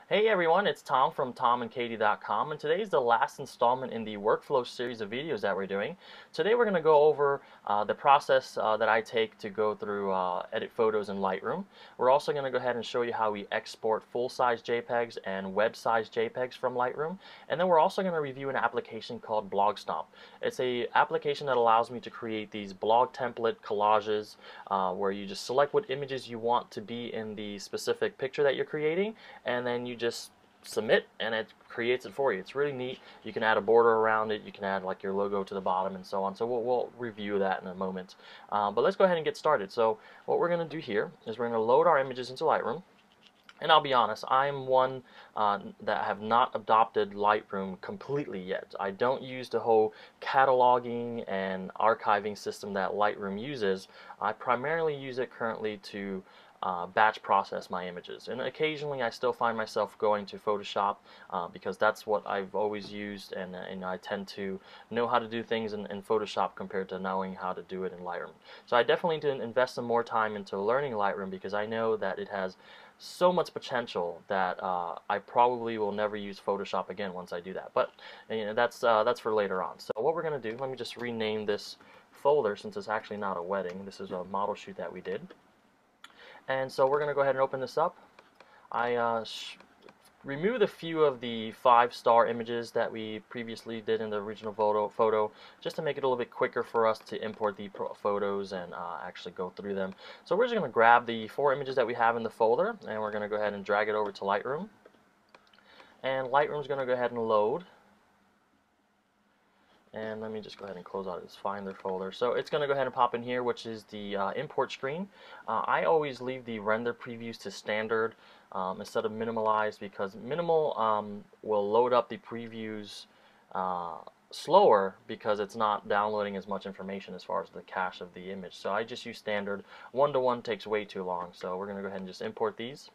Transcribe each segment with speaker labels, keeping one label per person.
Speaker 1: Hey everyone, it's Tom from tomandkatie.com, and today is the last installment in the workflow series of videos that we're doing. Today we're going to go over the process that I take to go through edit photos in Lightroom. We're also going to go ahead and show you how we export full-size JPEGs and web-size JPEGs from Lightroom. And then we're also going to review an application called BlogStomp. It's an application that allows me to create these blog template collages where you just select what images you want to be in the specific picture that you're creating, and then you just submit and it creates it for you. It's really neat. You can add a border around it, you can add like your logo to the bottom and so on. So we'll review that in a moment. But let's go ahead and get started. So what we're going to do here is we're going to load our images into Lightroom. And I'll be honest, I'm one that have not adopted Lightroom completely yet. I don't use the whole cataloging and archiving system that Lightroom uses. I primarily use it currently to batch process my images, and occasionally I still find myself going to Photoshop because that's what I've always used, and I tend to know how to do things in Photoshop compared to knowing how to do it in Lightroom. So I definitely need to invest some more time into learning Lightroom because I know that it has so much potential that I probably will never use Photoshop again once I do that. But that's for later on. So what we're going to do, let me just rename this folder since it's actually not a wedding. This is a model shoot that we did. And so we're going to go ahead and open this up. I removed a few of the 5-star images that we previously did in the original photo just to make it a little bit quicker for us to import the photos and actually go through them. So we're just going to grab the 4 images that we have in the folder, and we're going to go ahead and drag it over to Lightroom. And Lightroom's going to go ahead and load. And let me just go ahead and close out this Finder folder. So it's going to go ahead and pop in here, which is the import screen. I always leave the render previews to standard instead of minimalized, because minimal will load up the previews slower because it's not downloading as much information as far as the cache of the image. So I just use standard. 1-to-1 takes way too long. So we're going to go ahead and just import these.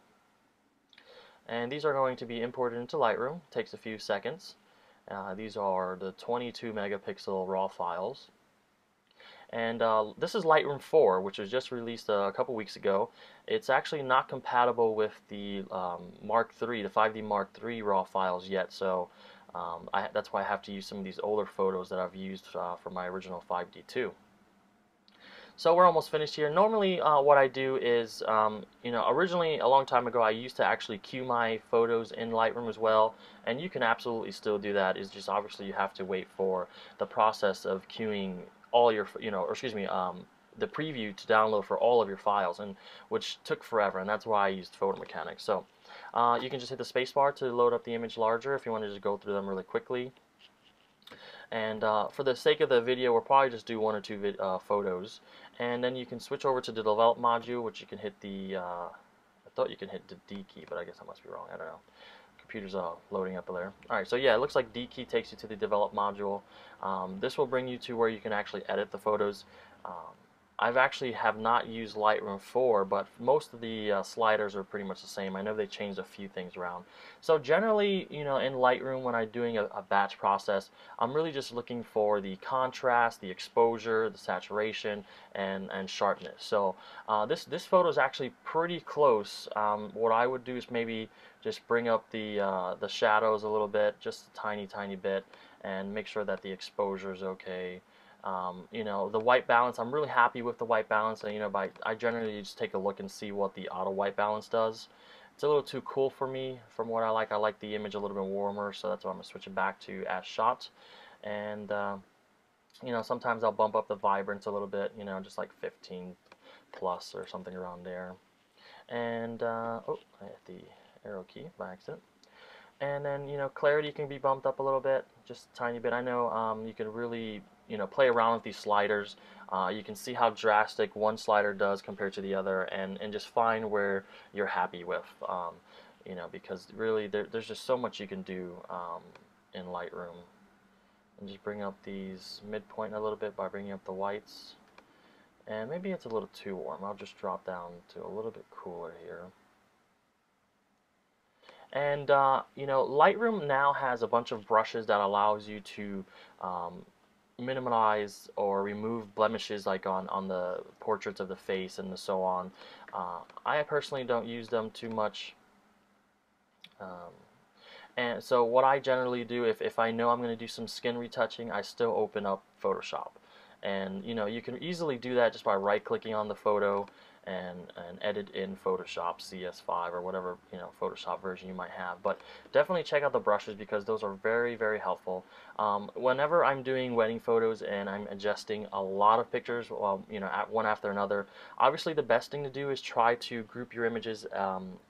Speaker 1: And these are going to be imported into Lightroom. It takes a few seconds. These are the 22 megapixel raw files. And this is Lightroom 4, which was just released a couple weeks ago. It's actually not compatible with the Mark III, the 5D Mark III raw files yet, so that's why I have to use some of these older photos that I've used for my original 5D2. So we're almost finished here. Normally what I do is, originally a long time ago I used to actually queue my photos in Lightroom as well, and you can absolutely still do that. It's just obviously you have to wait for the process of queuing all your, the preview to download for all of your files, and which took forever, and that's why I used Photo Mechanics. So you can just hit the spacebar to load up the image larger if you want to just go through them really quickly. And for the sake of the video, we'll probably just do 1 or 2 photos, and then you can switch over to the develop module, which you can hit the I thought you can hit the D key, but I guess I must be wrong. I don't know. Computer's loading up there. Alright, so yeah, it looks like D key takes you to the develop module. This will bring you to where you can actually edit the photos. I've actually have not used Lightroom 4, but most of the sliders are pretty much the same. I know they changed a few things around. So generally, in Lightroom, when I'm doing a batch process, I'm really just looking for the contrast, the exposure, the saturation, and sharpness. So this photo is actually pretty close. What I would do is maybe just bring up the shadows a little bit, just a tiny bit, and make sure that the exposure is okay. The white balance, I'm really happy with the white balance. I generally just take a look and see what the auto white balance does. It's a little too cool for me from what I like. I like the image a little bit warmer, so that's why I'm going to switch it back to as shot. And sometimes I'll bump up the vibrance a little bit, just like 15 plus or something around there. And oh, I hit the arrow key by accident. And then clarity can be bumped up a little bit, just a tiny bit. I know you can really play around with these sliders. You can see how drastic one slider does compared to the other, and just find where you're happy with. Because really there's just so much you can do in Lightroom. And just bring up these midpoint a little bit by bringing up the whites. And maybe it's a little too warm. I'll just drop down to a little bit cooler here. And Lightroom now has a bunch of brushes that allows you to minimize or remove blemishes, like on the portraits of the face and so on. I personally don't use them too much. Um, and so what I generally do, if I know I'm going to do some skin retouching, I still open up Photoshop. And you know, you can easily do that just by right clicking on the photo and edit in Photoshop CS5 or whatever, you know, Photoshop version you might have. But definitely check out the brushes because those are very, very helpful. Whenever I'm doing wedding photos and I'm adjusting a lot of pictures, well, you know, one after another, obviously the best thing to do is try to group your images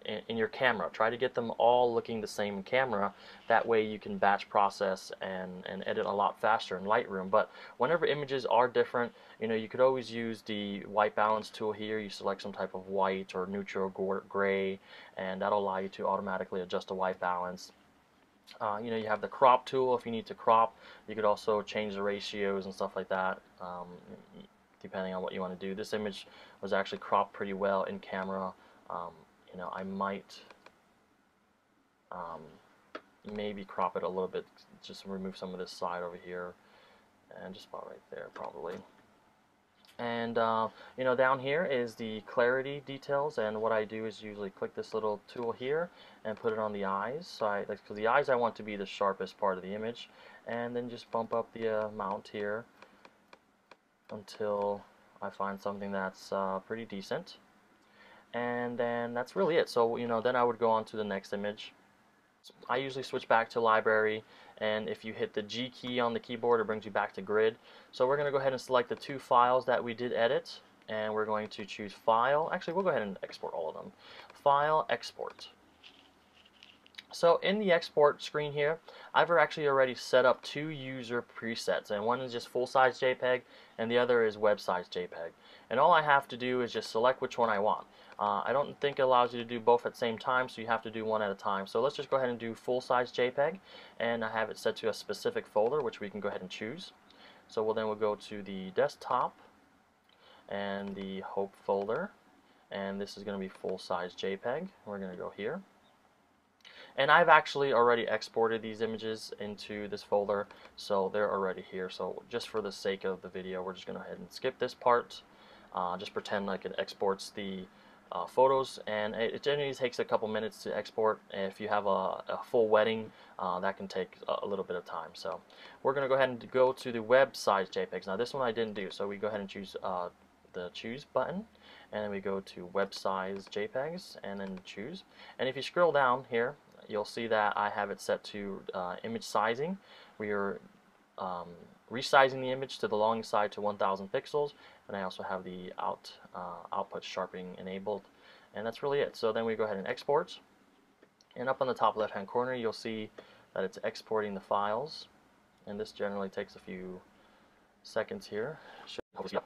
Speaker 1: in your camera. Try to get them all looking the same camera. That way you can batch process and edit a lot faster in Lightroom. But whenever images are different, you know, you could always use the white balance tool here. You select some type of white or neutral gray, and that'll allow you to automatically adjust the white balance. You know, you have the crop tool if you need to crop. You could also change the ratios and stuff like that, depending on what you want to do. This image was actually cropped pretty well in camera. You know, I might maybe crop it a little bit, just remove some of this side over here, and just about right there probably. And you know, down here is the clarity details, and what I do is usually click this little tool here and put it on the eyes. So because the eyes I want to be the sharpest part of the image, and then just bump up the amount here until I find something that's pretty decent. And then that's really it. So you know, then I would go on to the next image. I usually switch back to library, and if you hit the G key on the keyboard, it brings you back to grid. So we're going to go ahead and select the two files that we did edit, and we're going to choose File. Actually, we'll go ahead and export all of them. File, Export. So in the export screen here, I've actually already set up two user presets, and one is just full-size JPEG and the other is web-size JPEG. And all I have to do is just select which one I want. I don't think it allows you to do both at the same time, so you have to do one at a time. So let's just go ahead and do full-size JPEG, and I have it set to a specific folder, which we can go ahead and choose. So we'll go to the desktop and the Hope folder, and this is going to be full-size JPEG. We're going to go here. And I've actually already exported these images into this folder, so they're already here. So just for the sake of the video, we're just going to go ahead and skip this part. Just pretend like it exports the photos, and it generally takes a couple minutes to export. If you have a full wedding, that can take a little bit of time. So we're going to go ahead and go to the web size JPEGs. Now this one I didn't do, so we go ahead and choose the choose button, and then we go to web size JPEGs and then choose. And if you scroll down here, you'll see that I have it set to image sizing. We are resizing the image to the long side to 1000 pixels, and I also have the output sharpening enabled, and that's really it. So then we go ahead and export, and up on the top left hand corner you'll see that it's exporting the files, and this generally takes a few seconds here. There we go.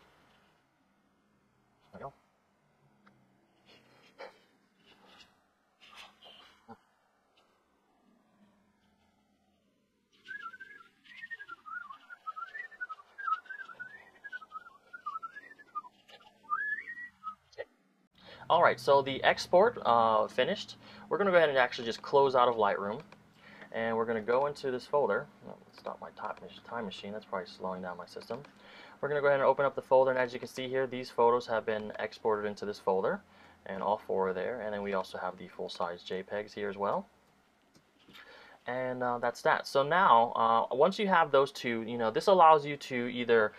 Speaker 1: Alright, so the export finished. We're going to go ahead and actually just close out of Lightroom, and we're going to go into this folder. Stop my time machine, that's probably slowing down my system. We're going to go ahead and open up the folder, and as you can see here, these photos have been exported into this folder, and all four are there. And then we also have the full-size JPEGs here as well. And that's that. So now, once you have those two, you know, this allows you to either,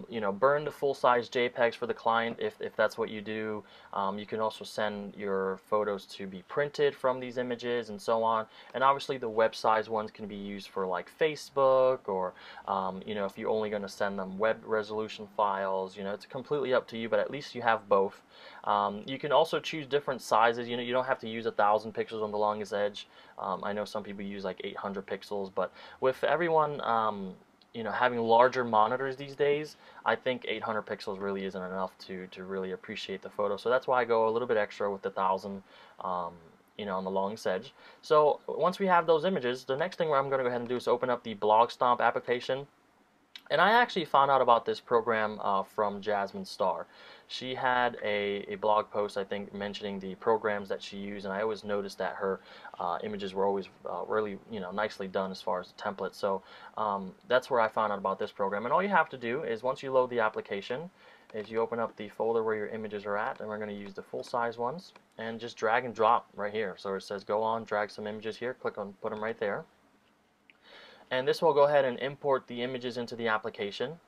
Speaker 1: you know, burn the full-size JPEGs for the client if that's what you do. You can also send your photos to be printed from these images and so on. And obviously, the web size ones can be used for like Facebook or, you know, if you're only going to send them web resolution files. You know, it's completely up to you, but at least you have both. You can also choose different sizes. You know, you don't have to use 1000 pixels on the longest edge. I know some people use like 800 pixels, but with everyone you know, having larger monitors these days, I think 800 pixels really isn't enough to really appreciate the photo. So that's why I go a little bit extra with the 1000, you know, on the longest edge. So once we have those images, the next thing I'm going to go ahead and do is open up the BlogStomp application. And I actually found out about this program from Jasmine Starr. She had a blog post, I think, mentioning the programs that she used, and I always noticed that her images were always really, you know, nicely done as far as the template. So that's where I found out about this program. And all you have to do is once you load the application, is you open up the folder where your images are at, and we're going to use the full size ones, and just drag and drop right here. So it says go on, drag some images here, click on, put them right there. And this will go ahead and import the images into the application.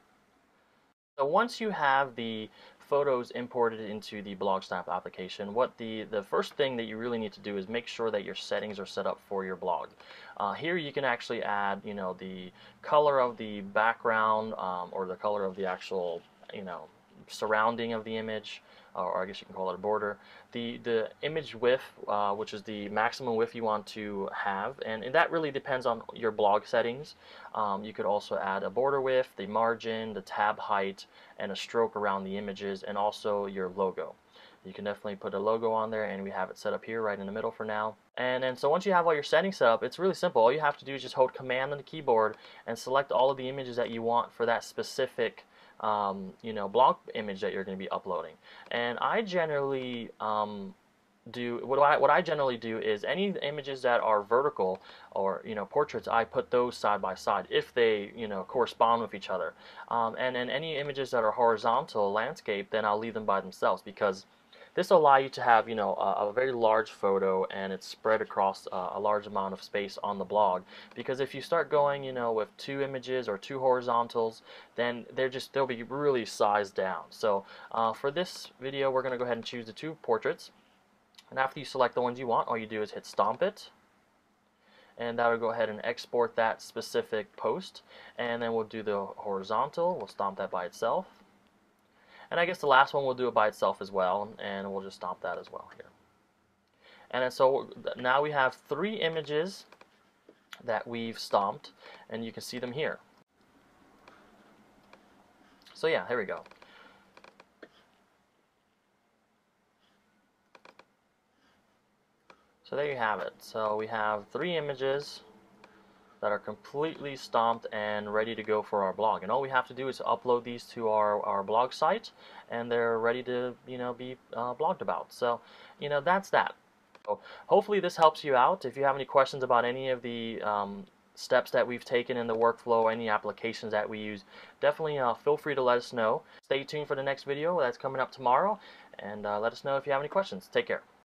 Speaker 1: So once you have the photos imported into the BlogStomp application, what the first thing that you really need to do is make sure that your settings are set up for your blog. Here you can actually add, the color of the background or the color of the actual, surrounding of the image, or I guess you can call it a border. The image width, which is the maximum width you want to have, and that really depends on your blog settings. You could also add a border width, the margin, the tab height, and a stroke around the images, and also your logo. You can definitely put a logo on there, and we have it set up here right in the middle for now. And then so once you have all your settings set up, it's really simple. All you have to do is just hold Command on the keyboard and select all of the images that you want for that specific blog image that you're going to be uploading. And I generally what I generally do is any images that are vertical or portraits, I put those side by side if they correspond with each other. And then any images that are horizontal landscape, then I'll leave them by themselves, because this will allow you to have a very large photo, and it's spread across a large amount of space on the blog. Because if you start going with 2 images or 2 horizontals, then they'll be really sized down. So for this video, we're going to go ahead and choose the 2 portraits. And after you select the ones you want, all you do is hit stomp it, and that will go ahead and export that specific post. And then we'll do the horizontal, we'll stomp that by itself. And I guess the last one we'll do it by itself as well, and we'll just stomp that as well here. And then so now we have 3 images that we've stomped, and you can see them here. So yeah, here we go. So there you have it. So we have 3 images that are completely stomped and ready to go for our blog. And all we have to do is upload these to our blog site, and they're ready to be blogged about. So that's that. So hopefully this helps you out. If you have any questions about any of the steps that we've taken in the workflow, any applications that we use, definitely feel free to let us know. Stay tuned for the next video that's coming up tomorrow, and let us know if you have any questions. Take care.